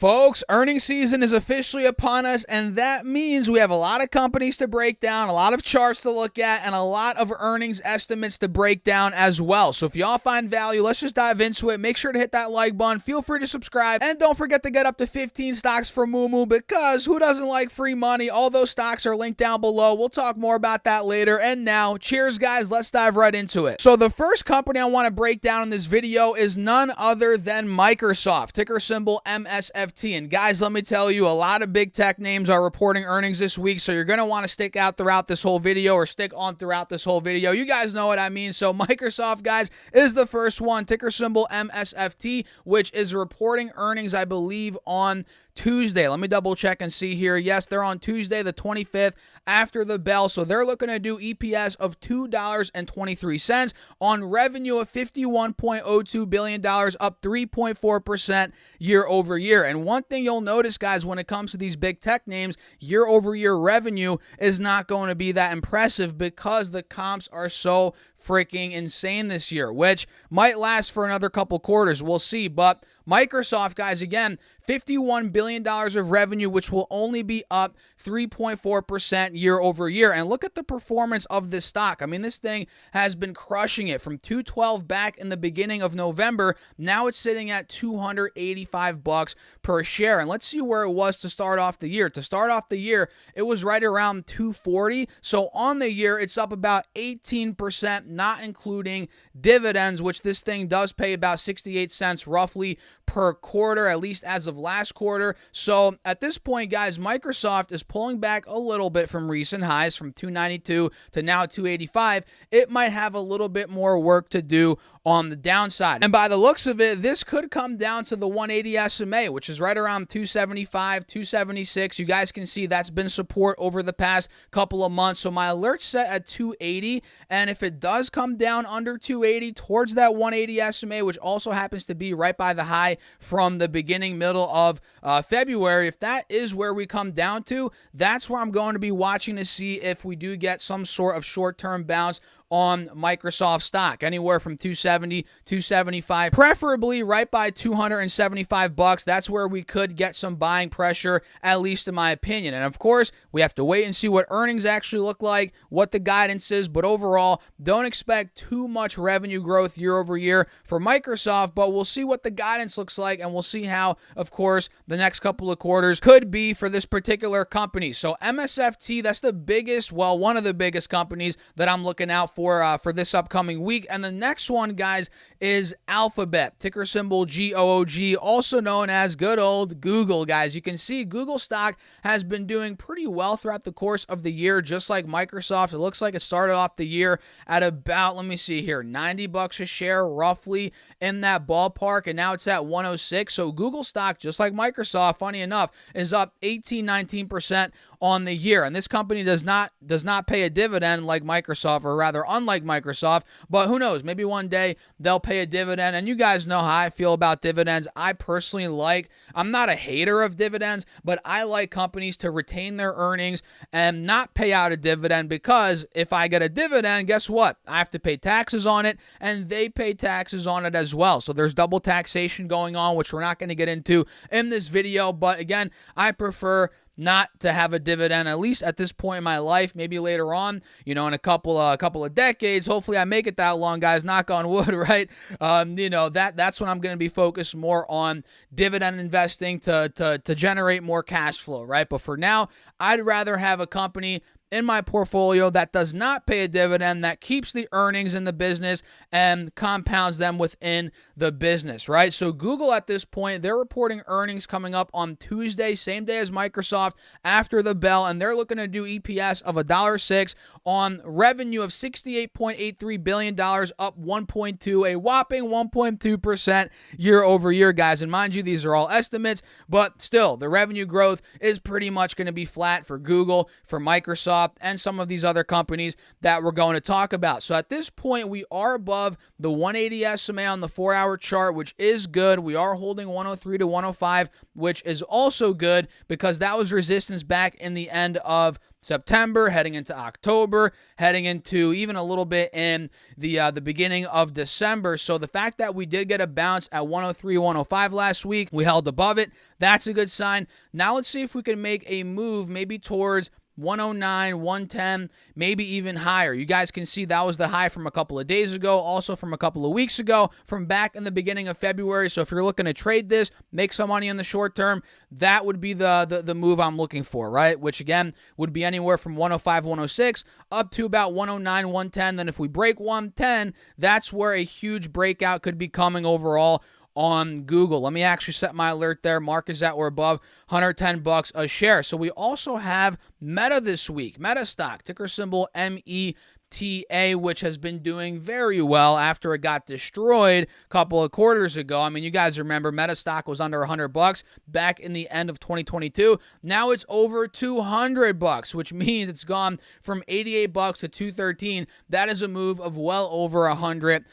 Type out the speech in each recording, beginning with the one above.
Folks, earnings season is officially upon us, and that means we have a lot of companies to break down, a lot of charts to look at, and a lot of earnings estimates to break down as well. So if y'all find value, let's just dive into it. Make sure to hit that like button. Feel free to subscribe, and don't forget to get up to 15 stocks for Moo, because who doesn't like free money? All those stocks are linked down below. We'll talk more about that later. And now, cheers, guys. Let's dive right into it. So the first company I want to break down in this video is none other than Microsoft, ticker symbol MSFT. And guys, let me tell you, a lot of big tech names are reporting earnings this week, so you're going to want to stick out throughout this whole video, or stick on throughout this whole video. You guys know what I mean. So Microsoft, guys, is the first one, ticker symbol MSFT, which is reporting earnings, I believe, on Tuesday. Let me double check and see here. Yes, they're on Tuesday the 25th after the bell. So they're looking to do EPS of $2.23 on revenue of $51.02 billion, up 3.4% year over year. And one thing you'll notice, guys, when it comes to these big tech names, year over year revenue is not going to be that impressive because the comps are so freaking insane this year, which might last for another couple quarters. We'll see. But Microsoft, guys, again, $51 billion of revenue, which will only be up 3.4% year over year. And look at the performance of this stock. I mean, this thing has been crushing it from $212 back in the beginning of November. Now it's sitting at $285 per share. And let's see where it was to start off the year. To start off the year, it was right around $240. So on the year, it's up about 18%, not including dividends, which this thing does pay about 68 cents roughly per quarter, at least as of last quarter. So at this point, guys, Microsoft is pulling back a little bit from recent highs, from 292 to now 285. It might have a little bit more work to do on the downside. And by the looks of it, this could come down to the 180 SMA, which is right around 275, 276. You guys can see that's been support over the past couple of months. So my alert's set at 280. And if it does come down under 280 towards that 180 SMA, which also happens to be right by the high from the middle of February, if that is where we come down to, that's where I'm going to be watching to see if we do get some sort of short-term bounce on Microsoft stock, anywhere from 270, 275, preferably right by $275. That's where we could get some buying pressure, at least in my opinion. And of course, we have to wait and see what earnings actually look like, what the guidance is. But overall, don't expect too much revenue growth year over year for Microsoft, but we'll see what the guidance looks like, and we'll see how, of course, the next couple of quarters could be for this particular company. So MSFT, that's the biggest, well, one of the biggest companies that I'm looking out for this upcoming week. And the next one, guys, is Alphabet, ticker symbol GOOG, also known as good old Google, guys. You can see Google stock has been doing pretty well throughout the course of the year, just like Microsoft. It looks like it started off the year at about, let me see here, $90 a share, roughly in that ballpark, and now it's at 106. So Google stock, just like Microsoft, funny enough, is up 18-19% on the year. And this company does not pay a dividend like Microsoft, or rather unlike Microsoft, but who knows, maybe one day they'll pay a dividend. And you guys know how I feel about dividends. I personally I'm not a hater of dividends, but I like companies to retain their earnings and not pay out a dividend, because if I get a dividend, guess what? I have to pay taxes on it, and they pay taxes on it as well. So there's double taxation going on, which we're not going to get into in this video. But again, I prefer not to have a dividend, at least at this point in my life. Maybe later on, in a couple of decades, hopefully I make it that long, guys, knock on wood, right? That's when I'm going to be focused more on dividend investing to generate more cash flow, right? But for now, I'd rather have a company in my portfolio that does not pay a dividend, that keeps the earnings in the business and compounds them within the business, right? So Google at this point, they're reporting earnings coming up on Tuesday, same day as Microsoft, after the bell, and they're looking to do EPS of $1.06 on revenue of $68.83 billion, up 1.2, a whopping 1.2% year over year, guys. And mind you, these are all estimates, but still, the revenue growth is pretty much going to be flat for Google, for Microsoft. Microsoft, and some of these other companies that we're going to talk about. So at this point, we are above the 180 SMA on the 4-hour chart, which is good. We are holding 103 to 105, which is also good because that was resistance back in the end of September, heading into October, heading into even a little bit in the beginning of December. So the fact that we did get a bounce at 103, 105 last week, we held above it. That's a good sign. Now let's see if we can make a move maybe towards 109, 110, maybe even higher. You guys can see that was the high from a couple of days ago, also from a couple of weeks ago, from back in the beginning of February. So if you're looking to trade this, make some money in the short term, that would be the move I'm looking for, right? Which again would be anywhere from 105, 106 up to about 109, 110. Then if we break 110, that's where a huge breakout could be coming overall on Google. Let me actually set my alert there. Mark is at or above $110 a share. So we also have Meta this week. Meta stock, ticker symbol META, which has been doing very well after it got destroyed a couple of quarters ago. I mean, you guys remember Meta stock was under $100 back in the end of 2022. Now it's over $200, which means it's gone from $88 to $213. That is a move of well over 100%.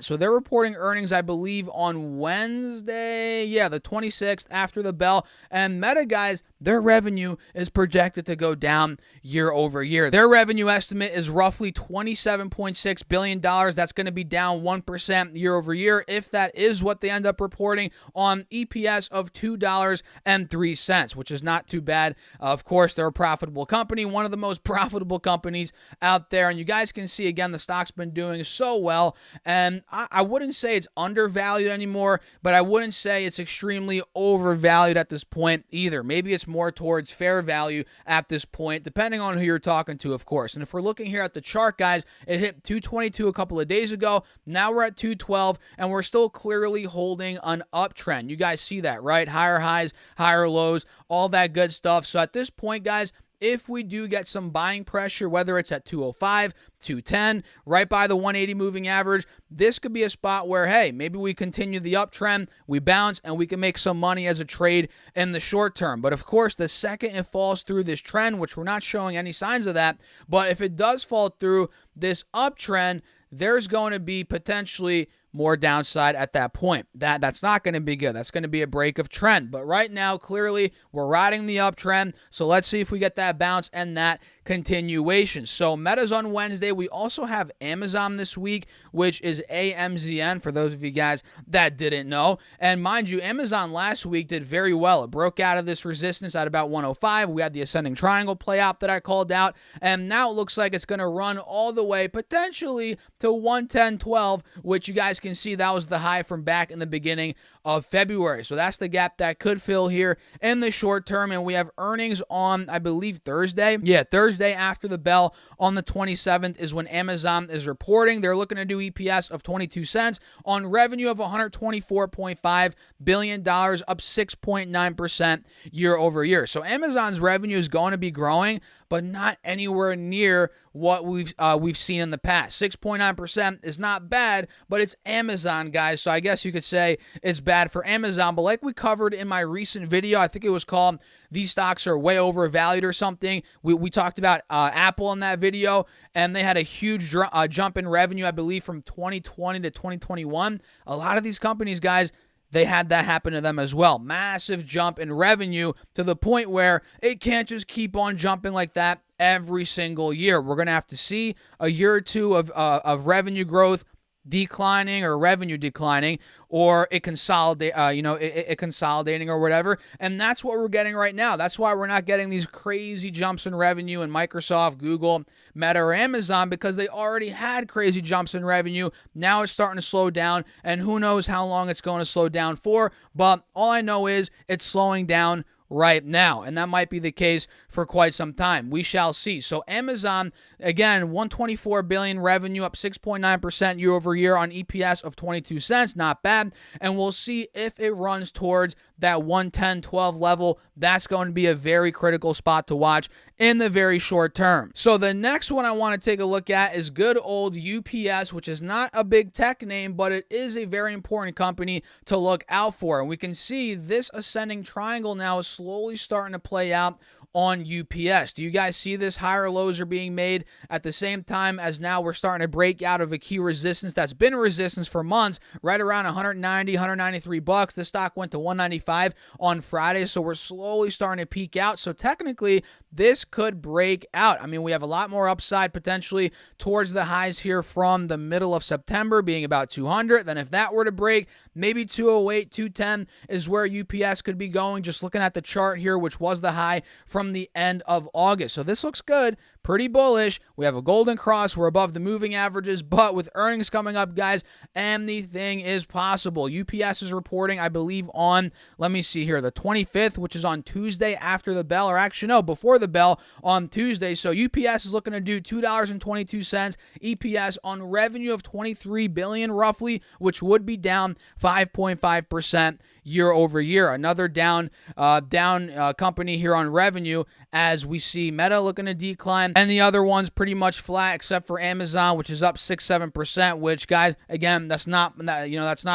So they're reporting earnings, I believe, on Wednesday. Yeah, the 26th after the bell. And Meta, guys, their revenue is projected to go down year over year. Their revenue estimate is roughly $27.6 billion. That's going to be down 1% year over year if that is what they end up reporting on EPS of $2.03, which is not too bad. Of course, they're a profitable company, one of the most profitable companies out there. And you guys can see, again, the stock's been doing so well. And I wouldn't say it's undervalued anymore, but I wouldn't say it's extremely overvalued at this point either. Maybe it's more towards fair value at this point, depending on who you're talking to, of course. And if we're looking here at the chart, guys, it hit 222 a couple of days ago. Now we're at 212, and we're still clearly holding an uptrend. You guys see that, right? Higher highs, higher lows, all that good stuff. So at this point, guys, if we do get some buying pressure, whether it's at 205, 210, right by the 180 moving average, this could be a spot where, hey, maybe we continue the uptrend, we bounce, and we can make some money as a trade in the short term. But of course, the second it falls through this trend, which we're not showing any signs of that, but if it does fall through this uptrend, there's going to be potentially more downside at that point. That's not going to be good. That's going to be a break of trend. But right now, clearly, we're riding the uptrend. So let's see if we get that bounce and that continuation. So Meta's on Wednesday. We also have Amazon this week, which is AMZN for those of you guys that didn't know. And mind you, Amazon last week did very well. It broke out of this resistance at about 105. We had the ascending triangle play out that I called out. And now it looks like it's going to run all the way potentially to 110.12, which you guys can see that was the high from back in the beginning of February. So that's the gap that could fill here in the short term. And we have earnings on, I believe, Thursday. Yeah, Thursday after the bell on the 27th is when Amazon is reporting. They're looking to do EPS of 22 cents on revenue of $124.5 billion, up 6.9% year over year. So Amazon's revenue is going to be growing, but not anywhere near what we've seen in the past. 6.9% is not bad, but it's Amazon, guys. So I guess you could say it's bad for Amazon. But like we covered in my recent video, I think it was called "These Stocks Are Way Overvalued" or something. We talked about Apple in that video, and they had a huge jump in revenue, I believe, from 2020 to 2021. A lot of these companies, guys, they had that happen to them as well. Massive jump in revenue to the point where it can't just keep on jumping like that every single year. We're going to have to see a year or two of revenue growth declining or revenue declining, or it consolidating or whatever. And that's what we're getting right now. That's why we're not getting these crazy jumps in revenue in Microsoft, Google, Meta, or Amazon, because they already had crazy jumps in revenue. Now it's starting to slow down, and who knows how long it's going to slow down for. But all I know is it's slowing down right now, and that might be the case for quite some time. We shall see. So Amazon, again, $124 billion revenue, up 6.9% year over year on EPS of 22 cents. Not bad. And we'll see if it runs towards that 110.12 level. That's going to be a very critical spot to watch in the very short term. So the next one I want to take a look at is good old UPS, which is not a big tech name, but it is a very important company to look out for. And we can see this ascending triangle now is slowly starting to play out on UPS. Do you guys see this? Higher lows are being made at the same time as now we're starting to break out of a key resistance that's been resistance for months, right around 190, 193 bucks. The stock went to 195 on Friday, so we're slowly starting to peak out. So technically, this could break out. I mean, we have a lot more upside potentially towards the highs here from the middle of September being about 200. Then if that were to break, maybe 208, 210 is where UPS could be going, just looking at the chart here, which was the high from the end of August. So this looks good, pretty bullish. We have a golden cross. We're above the moving averages, but with earnings coming up, guys, anything is possible. UPS is reporting, I believe, on, let me see here, the 25th, which is on Tuesday after the bell, or actually, no, before the bell on Tuesday. So UPS is looking to do $2.22 EPS on revenue of $23 billion roughly, which would be down 5.5% year over year. Another down company here on revenue, as we see Meta looking to decline, and the other one's pretty much flat except for Amazon, which is up 6-7%, which, guys, again, that's not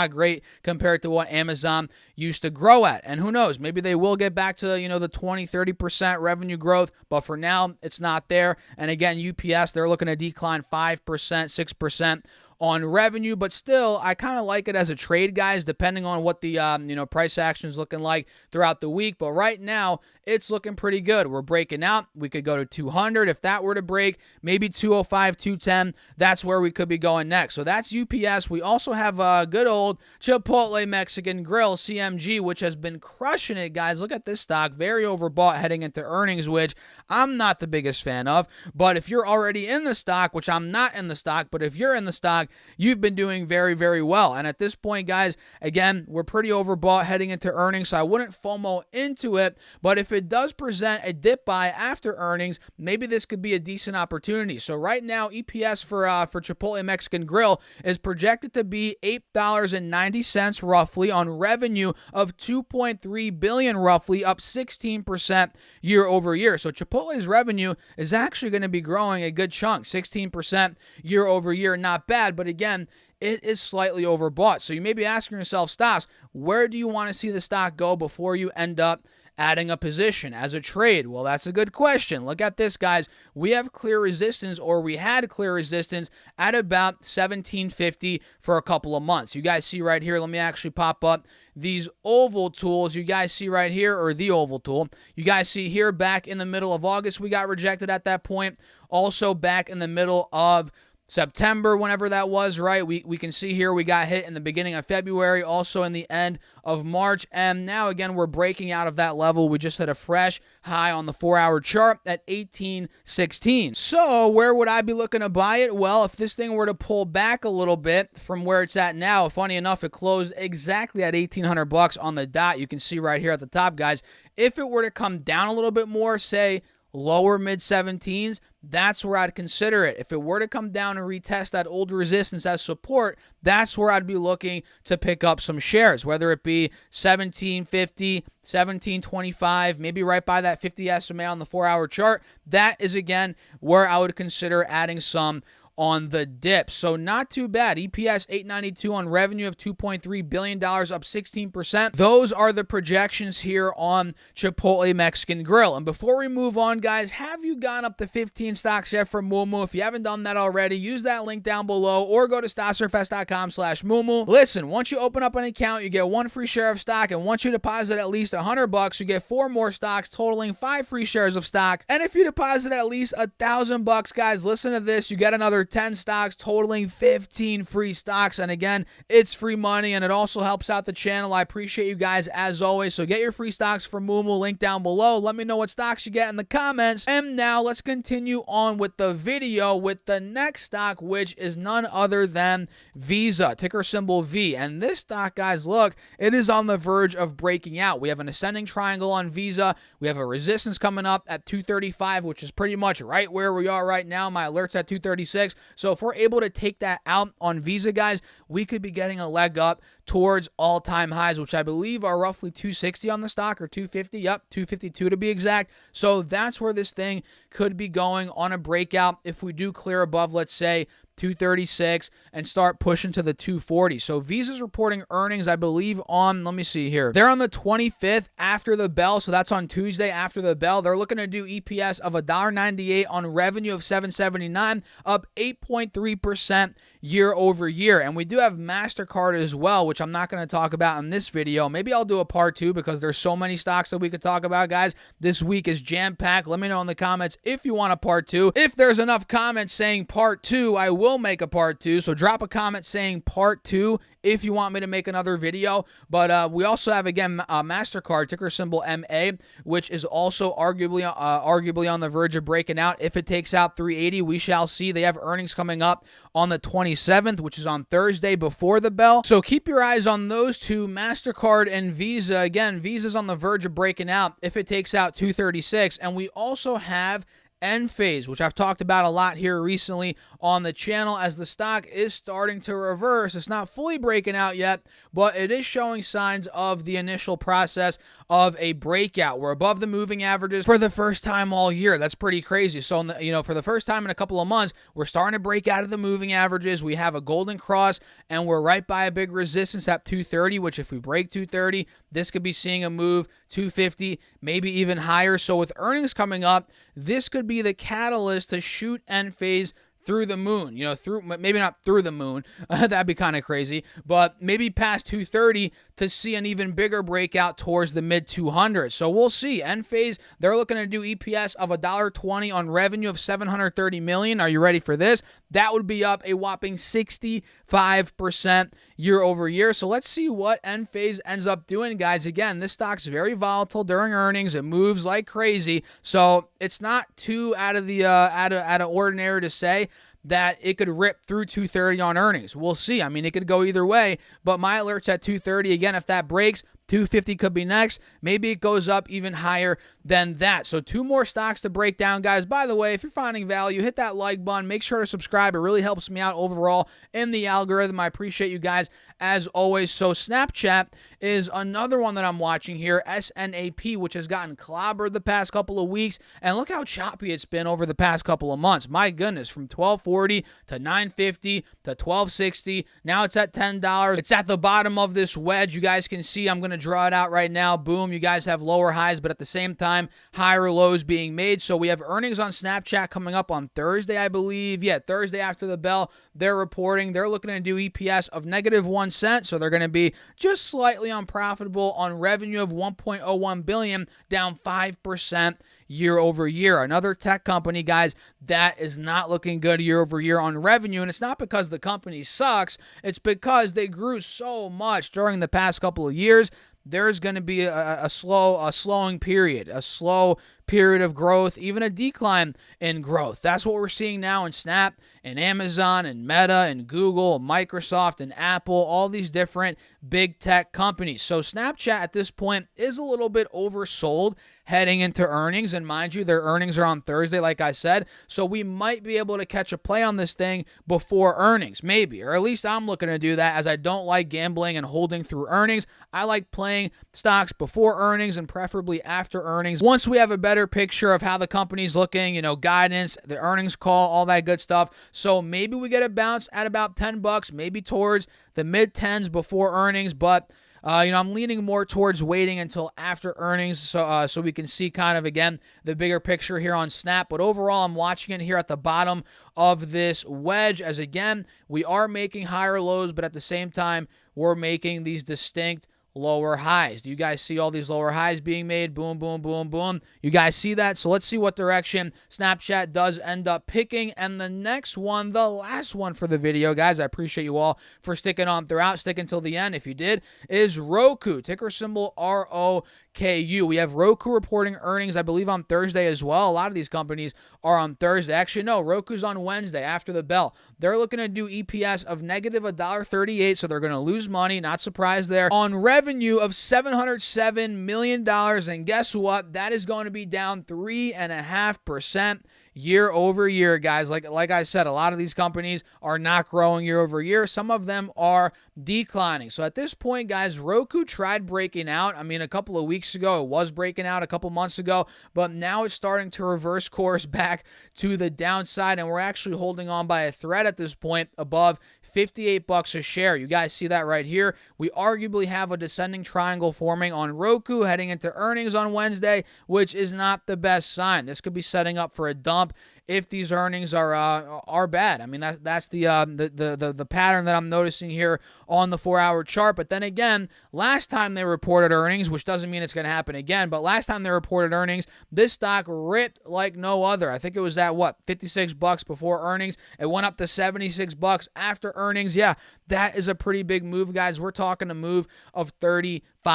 great compared to what Amazon used to grow at. And who knows, maybe they will get back to, the 20-30% revenue growth, but for now it's not there. And again, UPS, they're looking to decline 5%, 6% on revenue, but still, I kind of like it as a trade, guys, depending on what the price action is looking like throughout the week. But right now, it's looking pretty good. We're breaking out. We could go to 200 if that were to break, maybe 205, 210. That's where we could be going next. So that's UPS. We also have good old Chipotle Mexican Grill, CMG, which has been crushing it, guys. Look at this stock, very overbought heading into earnings, which I'm not the biggest fan of. But if you're already in the stock, which I'm not in the stock, but if you're in the stock, you've been doing very, very well. And at this point, guys, again, we're pretty overbought heading into earnings, so I wouldn't FOMO into it. But if it does present a dip buy after earnings, maybe this could be a decent opportunity. So right now, EPS for Chipotle Mexican Grill is projected to be $8.90 roughly on revenue of $2.3 billion roughly, up 16% year over year. So Chipotle's revenue is actually going to be growing a good chunk, 16% year over year. Not bad, but again, it is slightly overbought. So you may be asking yourself, Stas, where do you want to see the stock go before you end up adding a position as a trade? Well, that's a good question. Look at this, guys. We have clear resistance, or we had clear resistance at about 1750 for a couple of months. You guys see right here, let me actually pop up these oval tools. You guys see right here, or the oval tool. You guys see here back in the middle of August, we got rejected at that point. Also back in the middle of September, whenever that was, right? We can see here we got hit in the beginning of February, also in the end of March, and now again we're breaking out of that level. We just hit a fresh high on the 4-hour chart at 1816. So where would I be looking to buy it? Well, if this thing were to pull back a little bit from where it's at now, funny enough, it closed exactly at 1,800 bucks on the dot. You can see right here at the top, guys. If it were to come down a little bit more, say lower mid-17s, that's where I'd consider it. If it were to come down and retest that old resistance as support, that's where I'd be looking to pick up some shares, whether it be 1750, 1725, maybe right by that 50 SMA on the 4-hour chart. That is, again, where I would consider adding some on the dip. So not too bad. EPS 892 on revenue of $2.3 billion, up 16%. Those are the projections here on Chipotle Mexican Grill. And before we move on, guys, have you gone up to 15 stocks yet from Moomoo? If you haven't done that already, use that link down below or go to StasSurfS.com/Moomoo. Listen, once you open up an account, you get 1 free share of stock, and once you deposit at least $100, you get 4 more stocks, totaling 5 free shares of stock. And if you deposit at least $1,000, guys, listen to this, you get another 10 stocks, totaling 15 free stocks. And again, it's free money, and it also helps out the channel. I appreciate you guys as always. So get your free stocks from Moomoo, link down below. Let me know what stocks you get in the comments. And now let's continue on with the video with the next stock, which is none other than Visa, ticker symbol V. And this stock, guys, look, it is on the verge of breaking out. We have an ascending triangle on Visa. We have a resistance coming up at 235, which is pretty much right where we are right now. My alert's at 236. So if we're able to take that out on Visa, guys, we could be getting a leg up towards all-time highs, which I believe are roughly 260 on the stock, or 250. Yep, 252 to be exact. So that's where this thing could be going on a breakout. If we do clear above, let's say, 236, and start pushing to the 240. So Visa's reporting earnings, I believe, on, let me see here. They're on the 25th after the bell, so that's on Tuesday after the bell. They're looking to do EPS of $1.98 on revenue of $779, up 8.3% year over year. And we do have MasterCard as well, which I'm not going to talk about in this video. Maybe I'll do a part 2 because there's so many stocks that we could talk about, guys. This week is jam-packed. Let me know in the comments if you want a part 2. If there's enough comments saying part 2, I will make a part 2. So drop a comment saying part 2 if you want me to make another video. But we also have, again, MasterCard, ticker symbol MA, which is also arguably on the verge of breaking out. If it takes out 380, we shall see. They have earnings coming up on the 27th, which is on Thursday before the bell. So keep your eyes on those two, MasterCard and Visa. Again, Visa's on the verge of breaking out if it takes out 236. And we also have Enphase, which I've talked about a lot here recently on the channel, as the stock is starting to reverse. It's not fully breaking out yet, but it is showing signs of the initial process of a breakout. We're above the moving averages for the first time all year. That's pretty crazy. So, for the first time in a couple of months, we're starting to break out of the moving averages. We have a golden cross, and we're right by a big resistance at 230, which if we break 230, this could be seeing a move 250, maybe even higher. So with earnings coming up, this could be the catalyst to shoot Enphase through the moon, through, maybe not through the moon, that'd be kind of crazy, but maybe past 230 to see an even bigger breakout towards the mid 200s. So we'll see. Enphase, they're looking to do EPS of $1.20 on revenue of $730 million. Are you ready for this? That would be up a whopping 65% year over year. So let's see what Enphase ends up doing, guys. Again, this stock's very volatile during earnings. It moves like crazy. So it's not too out of the out of ordinary to say that it could rip through 230 on earnings. We'll see. I mean, it could go either way, but my alert's at 230. Again, if that breaks, 250 could be next. Maybe it goes up even higher than that. So 2 more stocks to break down, guys. By the way, if you're finding value, hit that like button. Make sure to subscribe. It really helps me out overall in the algorithm. I appreciate you guys as always. So Snapchat is another one that I'm watching here, SNAP, which has gotten clobbered the past couple of weeks. And look how choppy it's been over the past couple of months. My goodness, from $12.40 to $9.50 to $12.60. Now it's at $10. It's at the bottom of this wedge. You guys can see I'm going to draw it out right now. Boom. You guys have lower highs, but at the same time, higher lows being made. So we have earnings on Snapchat coming up on Thursday, I believe. Yeah, Thursday after the bell. They're reporting. They're looking to do EPS of -1 cent. So they're going to be just slightly unprofitable on revenue of $1.01 billion, down 5% year over year. Another tech company, guys, that is not looking good year over year on revenue. And it's not because the company sucks. It's because they grew so much during the past couple of years. There's going to be a slowing period, a slow period of growth, even a decline in growth. That's what we're seeing now in Snap and Amazon and Meta and Google, and Microsoft and Apple, all these different big tech companies. So Snapchat at this point is a little bit oversold heading into earnings. And mind you, their earnings are on Thursday, like I said. So we might be able to catch a play on this thing before earnings, maybe. Or at least I'm looking to do that, as I don't like gambling and holding through earnings. I like playing stocks before earnings and preferably after earnings. Once we have a better picture of how the company's looking, guidance, the earnings call, all that good stuff. So maybe we get a bounce at about $10, maybe towards the mid-10s before earnings, but I'm leaning more towards waiting until after earnings so we can see kind of, again, the bigger picture here on Snap. But overall, I'm watching it here at the bottom of this wedge, as, again, we are making higher lows, but at the same time, we're making these distinct lower highs. Do you guys see all these lower highs being made? Boom, boom, boom, boom. You guys see that? So let's see what direction Snapchat does end up picking. And the next one, the last one for the video, guys, I appreciate you all for sticking on throughout, sticking till the end if you did, is Roku, ticker symbol ROKU. We have Roku reporting earnings, I believe, on Thursday as well. A lot of these companies are on Thursday. Actually, no, Roku's on Wednesday after the bell. They're looking to do EPS of -$1.38, so they're going to lose money. Not surprised there. On revenue of $707 million, and guess what? That is going to be down 3.5% year over year, guys. Like I said, a lot of these companies are not growing year over year. Some of them are declining. So at this point, guys, Roku tried breaking out. I mean, a couple of weeks weeks ago. It was breaking out a couple months ago, but now it's starting to reverse course back to the downside, and we're actually holding on by a thread at this point above $58 a share. You guys see that right here. We arguably have a descending triangle forming on Roku heading into earnings on Wednesday, which is not the best sign. This could be setting up for a dump if these earnings are bad. I mean, that's the pattern that I'm noticing here on the 4-hour chart. But then again, last time they reported earnings, which doesn't mean it's going to happen again, but last time they reported earnings, this stock ripped like no other. I think it was at what, $56 before earnings. It went up to $76 after earnings. Yeah, that is a pretty big move, guys. We're talking a move of 35%.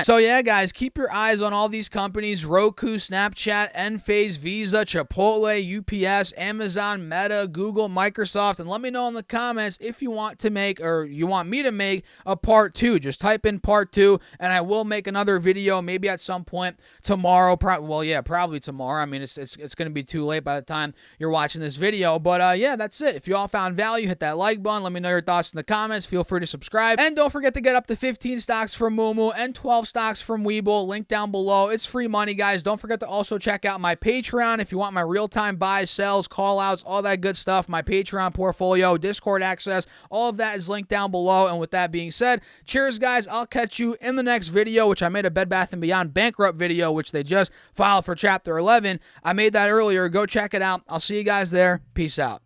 So yeah, guys, keep your eyes on all these companies: Roku, Snapchat, Enphase, Visa, Chipotle, UPS, Amazon, Meta, Google, Microsoft, and let me know in the comments if you want to make, or you want me to make, a part 2. Just type in part 2 and I will make another video maybe at some point tomorrow. Probably tomorrow. I mean, it's going to be too late by the time you're watching this video, but yeah, that's it. If you all found value, hit that like button. Let me know your thoughts in the comments. Feel free to subscribe, and don't forget to get up to 15 stocks from Moomoo and 12 stocks from Webull. Link down below. It's free money, guys. Don't forget to also check out my Patreon if you want my real-time buys, sells, call-outs, all that good stuff. My Patreon portfolio, Discord access, all of that is linked down below. And with that being said, cheers, guys. I'll catch you in the next video, which I made a Bed Bath & Beyond bankrupt video, which they just filed for Chapter 11. I made that earlier. Go check it out. I'll see you guys there. Peace out.